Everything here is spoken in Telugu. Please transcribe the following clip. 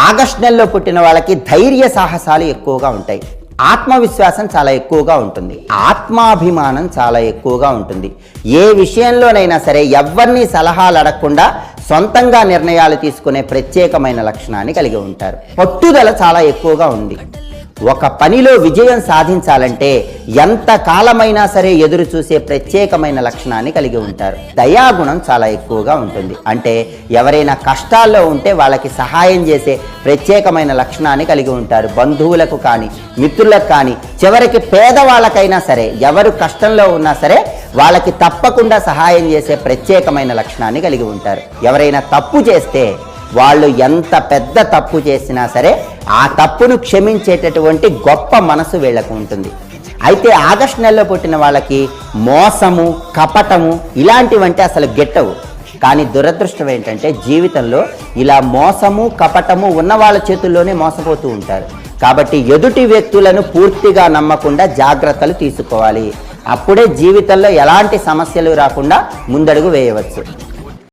ఆగస్టు నెలలో పుట్టిన వాళ్ళకి ధైర్య సాహసాలు ఎక్కువగా ఉంటాయి. ఆత్మవిశ్వాసం చాలా ఎక్కువగా ఉంటుంది. ఆత్మాభిమానం చాలా ఎక్కువగా ఉంటుంది. ఏ విషయంలోనైనా సరే ఎవరిని సలహాలు అడగకుండా సొంతంగా నిర్ణయాలు తీసుకునే ప్రత్యేకమైన లక్షణాన్ని కలిగి ఉంటారు. పట్టుదల చాలా ఎక్కువగా ఉంది. ఒక పనిలో విజయం సాధించాలంటే ఎంత కాలమైనా సరే ఎదురు చూసే ప్రత్యేకమైన లక్షణాన్ని కలిగి ఉంటారు. దయాగుణం చాలా ఎక్కువగా ఉంటుంది. అంటే ఎవరైనా కష్టాల్లో ఉంటే వాళ్ళకి సహాయం చేసే ప్రత్యేకమైన లక్షణాన్ని కలిగి ఉంటారు. బంధువులకు కానీ మిత్రులకు కానీ చివరికి పేదవాళ్ళకైనా సరే ఎవరు కష్టంలో ఉన్నా సరే వాళ్ళకి తప్పకుండా సహాయం చేసే ప్రత్యేకమైన లక్షణాన్ని కలిగి ఉంటారు. ఎవరైనా తప్పు చేస్తే వాళ్ళు ఎంత పెద్ద తప్పు చేసినా సరే ఆ తప్పును క్షమించేటటువంటి గొప్ప మనసు వీళ్ళకు ఉంటుంది. అయితే ఆగస్టు నెలలో పుట్టిన వాళ్ళకి మోసము, కపటము ఇలాంటివంటే అసలు గిట్టవు. కానీ దురదృష్టం ఏంటంటే జీవితంలో ఇలా మోసము, కపటము ఉన్న వాళ్ళ చేతుల్లోనే మోసపోతూ ఉంటారు. కాబట్టి ఎదుటి వ్యక్తులను పూర్తిగా నమ్మకుండా జాగ్రత్తలు తీసుకోవాలి. అప్పుడే జీవితంలో ఎలాంటి సమస్యలు రాకుండా ముందడుగు వేయవచ్చు.